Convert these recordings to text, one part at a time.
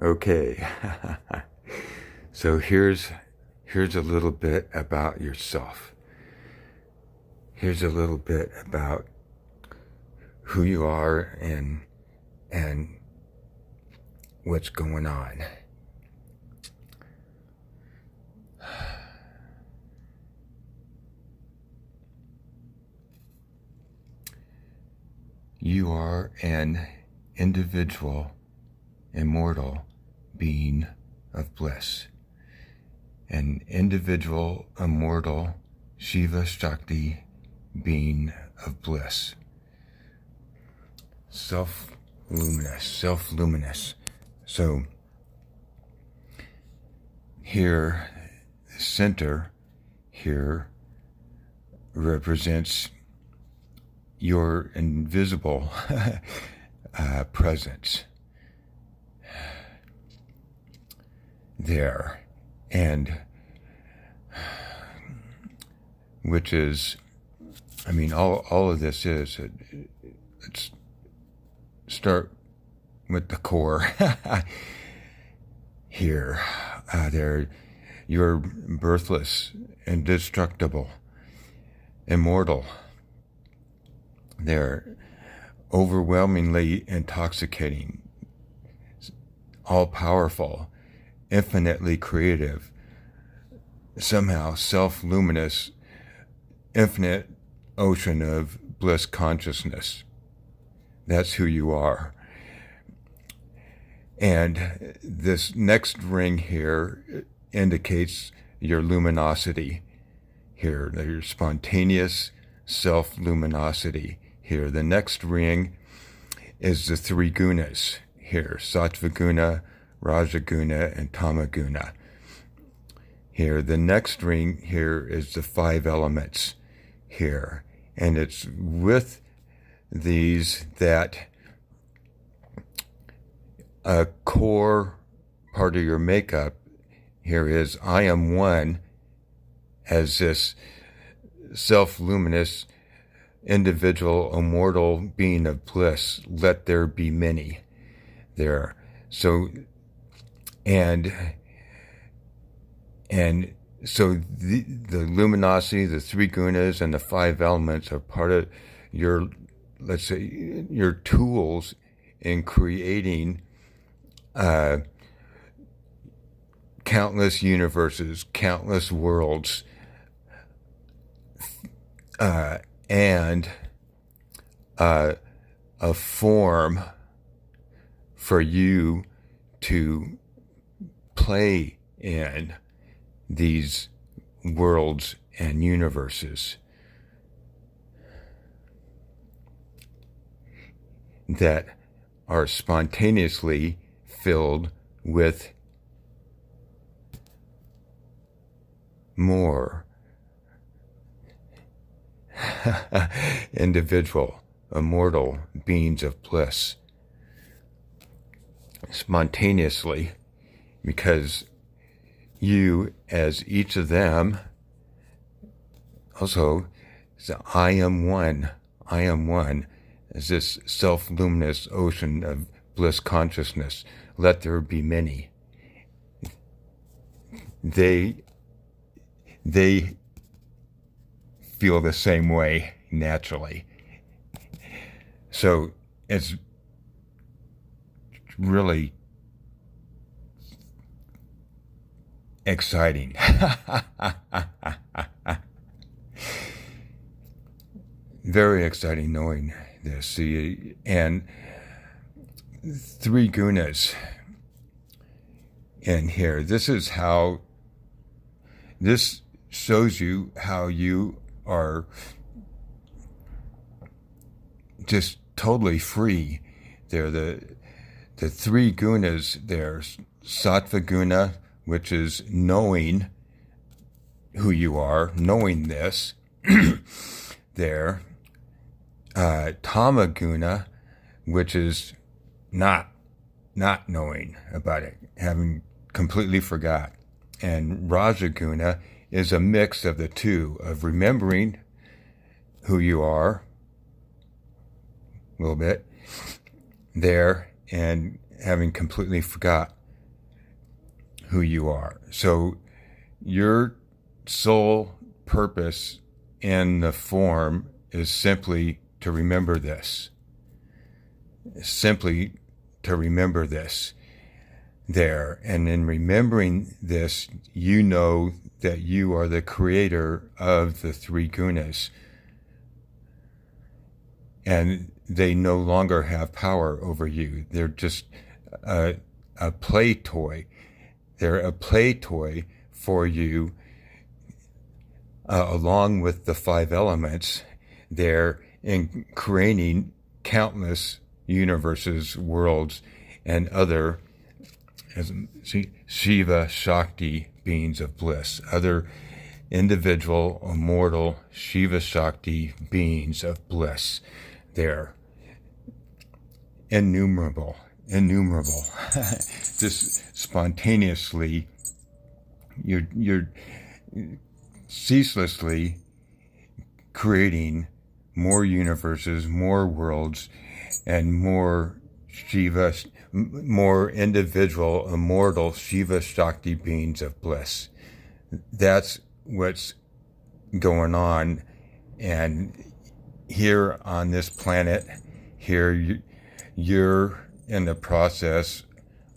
Okay. So here's a little bit about yourself. Here's a little bit about who you are and what's going on. You are an individual, immortal being of bliss. An individual, immortal, Shiva Shakti being of bliss. Self-luminous. So here, the center here represents your invisible presence there, and which is, all of this is, let's start with the core here. You're birthless, indestructible, immortal. They're overwhelmingly intoxicating, all-powerful, infinitely creative, somehow self-luminous, infinite ocean of bliss consciousness. That's who you are. And this next ring here indicates your luminosity here, your spontaneous self-luminosity here. The next ring is the three gunas here, Sattva guna, Raja guna, and Tama guna. Here, the next ring here is the five elements here. And it's with these that a core part of your makeup here is I am one, as this self-luminous individual immortal being of bliss. Let there be many there. So and so the luminosity, the three gunas, and the five elements are part of your, let's say, your tools in creating countless universes, countless worlds, and a form for you to play in these worlds and universes that are spontaneously filled with more individual, immortal beings of bliss. Spontaneously, because you, as each of them, also, I am one, as this self-luminous ocean of bliss consciousness. Let there be many. They feel the same way naturally. So it's really exciting. Very exciting knowing this. See, and three gunas in here. This shows you how you are just totally free. They're the three gunas. There's Sattva guna, which is knowing who you are, knowing this. There. Tama guna, which is not knowing about it, having completely forgot. And Raja guna is a mix of the two, of remembering who you are a little bit there and having completely forgot who you are. So your sole purpose in the form is simply to remember this. Simply to remember this there. And in remembering this, you know that you are the creator of the three gunas. And they no longer have power over you. They're just a play toy. They're a play toy for you, along with the five elements. They're in creating countless universes, worlds, and other Shiva Shakti beings of bliss, other individual, immortal Shiva Shakti beings of bliss. They're innumerable, just spontaneously, you're ceaselessly creating more universes, more worlds, and more Shiva, more individual, immortal Shiva Shakti beings of bliss. That's what's going on. And here on this planet, here you're in the process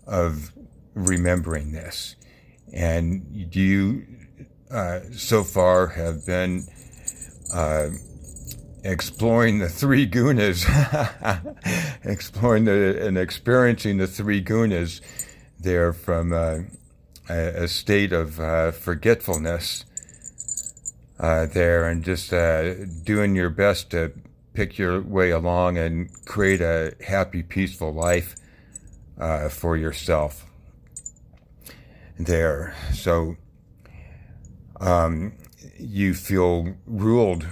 of remembering this. And you so far have been exploring the three gunas, exploring and experiencing the three gunas there from a state of forgetfulness there, and just doing your best to pick your way along and create a happy, peaceful life for yourself there. So you feel ruled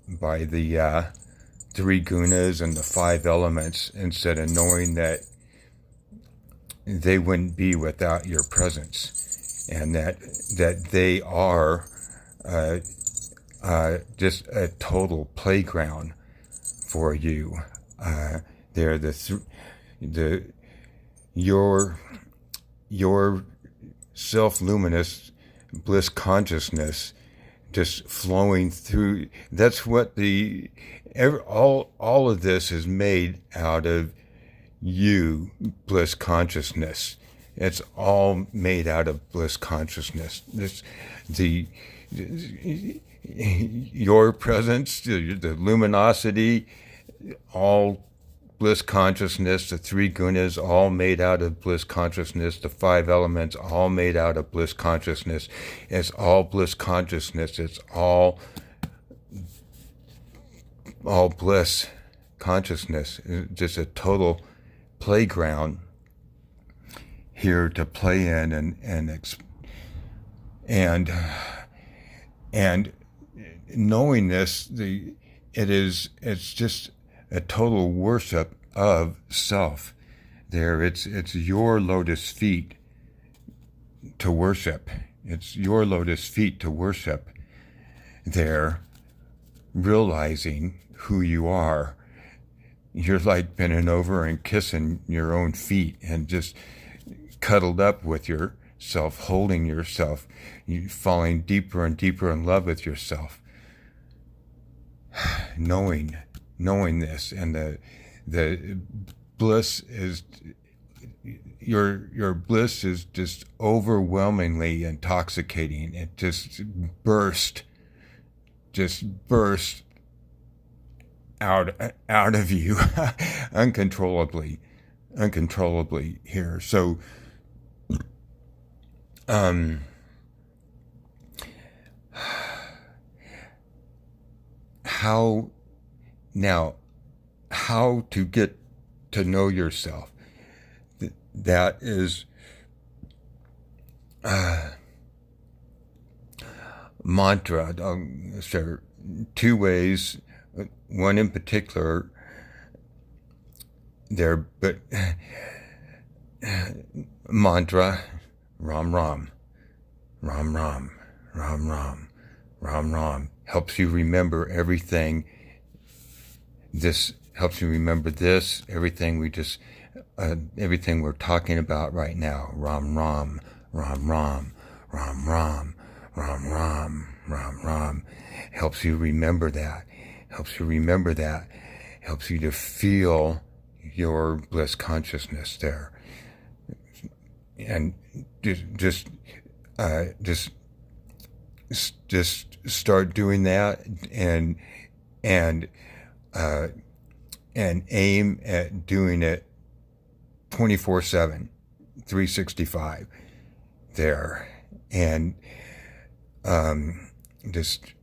by the three gunas and the five elements, instead of knowing that they wouldn't be without your presence, and that they are just a total playground for you. They're your self-luminous bliss consciousness just flowing through. That's what all of this is made out of. You, bliss consciousness. It's all made out of bliss consciousness. Your presence, the luminosity, all bliss consciousness, the three gunas, all made out of bliss consciousness, the five elements, all made out of bliss consciousness. It's all bliss consciousness. It's all bliss consciousness. It's just a total playground here to play in, and knowing this, it's just a total worship of self. There, it's your lotus feet to worship. It's your lotus feet to worship. There, realizing who you are. You're like bending over and kissing your own feet and just cuddled up with yourself, holding yourself, you falling deeper and deeper in love with yourself. Knowing this, and the bliss is, your bliss is just overwhelmingly intoxicating. It just burst out of you uncontrollably here. So how to get to know yourself? That is mantra. There two ways. One in particular there, but mantra, Ram Ram, Ram Ram, Ram Ram, Ram Ram, helps you remember everything. This helps you remember this, everything everything we're talking about right now. Ram Ram, Ram, Ram, Ram, Ram, Ram, Ram, Ram, Ram. Helps you remember that. Helps you remember that. Helps you to feel your bliss consciousness there. And just start doing that, and aim at doing it 24/7, 365 there. And just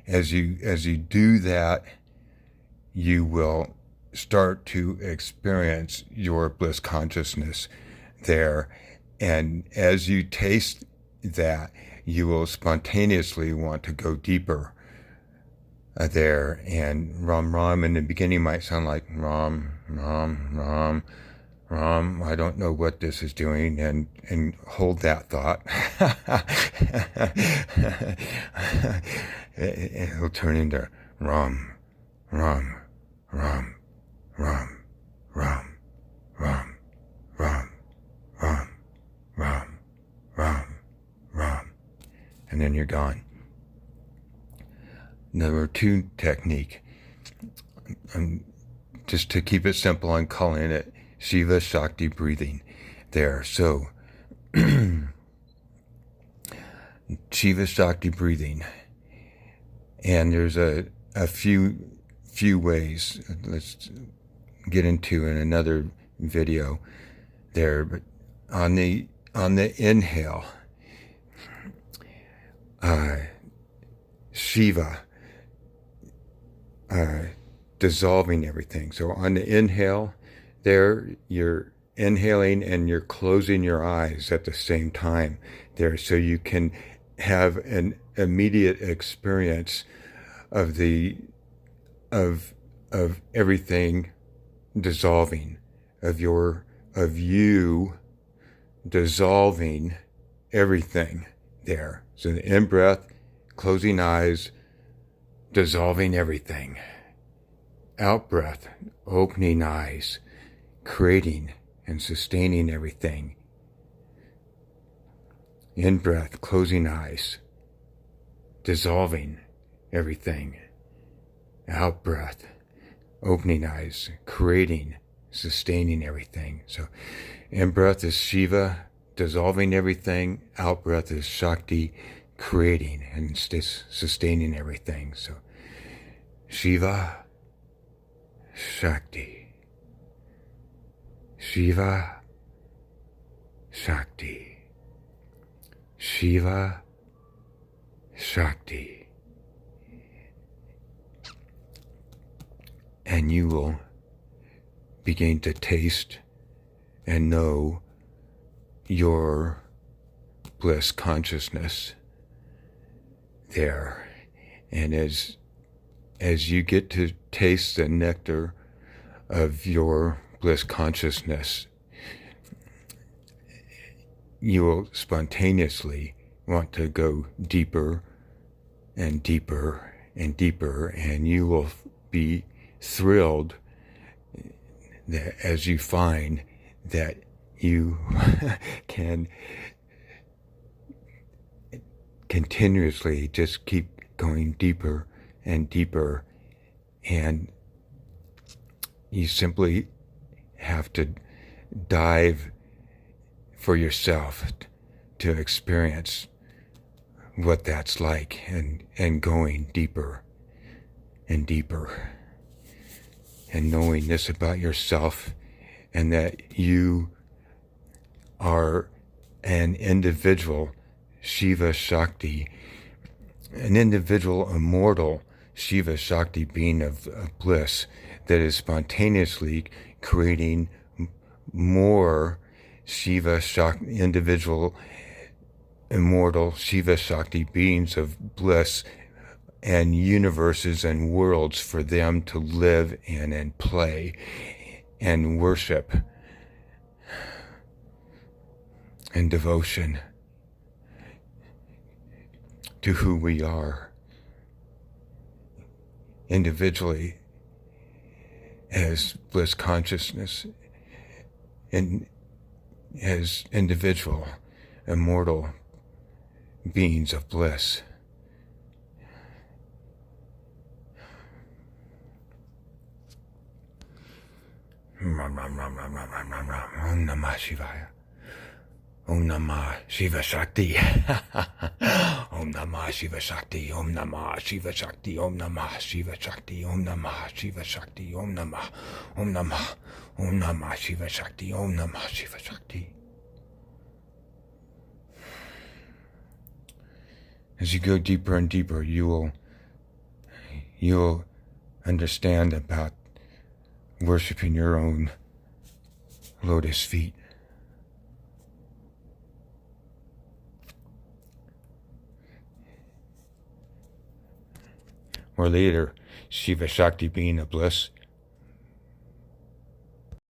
as you do that, you will start to experience your bliss consciousness there. And as you taste that, you will spontaneously want to go deeper there. And Ram Ram in the beginning might sound like Ram Ram Ram Ram. I don't know what this is doing, and hold that thought. It'll turn into Ram Ram Ram Ram Ram Ram Ram Ram Ram Ram Ram, and then you're gone. Number 2 technique, just to keep it simple, I'm calling it Shiva Shakti breathing there. So Shiva Shakti breathing, and there's a few ways. Let's get into in another video there. But on the inhale, Shiva, dissolving everything. So on the inhale there, you're inhaling and you're closing your eyes at the same time there, so you can have an immediate experience of everything dissolving, of you dissolving everything there. So the in-breath, closing eyes, dissolving everything. Out-breath, opening eyes, creating and sustaining everything. In-breath, closing eyes, dissolving everything. Out-breath, opening eyes, creating, sustaining everything. So in-breath is Shiva, dissolving everything. Out-breath is Shakti, creating and sustaining everything. So Shiva, Shakti. Shiva, Shakti. Shiva, Shakti. And you will begin to taste and know your bliss consciousness there. And as you get to taste the nectar of your bliss consciousness, you will spontaneously want to go deeper and deeper and deeper, and you will be thrilled that as you find that you can continuously just keep going deeper and deeper, and you simply have to dive for yourself to experience what that's like, and going deeper and deeper, and knowing this about yourself, and that you are an individual Shiva Shakti, an individual immortal Shiva Shakti being of bliss that is spontaneously creating more Shiva Shakti, individual immortal Shiva Shakti beings of bliss and universes and worlds for them to live in and play and worship and devotion to who we are individually as bliss consciousness, and as individual immortal beings of bliss. Om Namah Shivaya. Om Namah Shiva Shakti. Om Namah Shiva Shakti. Om Namah Shiva Shakti. Om Namah Shiva Shakti. Om Namah Shiva Shakti. Om Namah. Om Namah. Om Namah Shiva Shakti. Om Namah Shiva Shakti. As you go deeper and deeper, you'll understand about worshiping your own lotus feet. Or later, Shiva Shakti being a bliss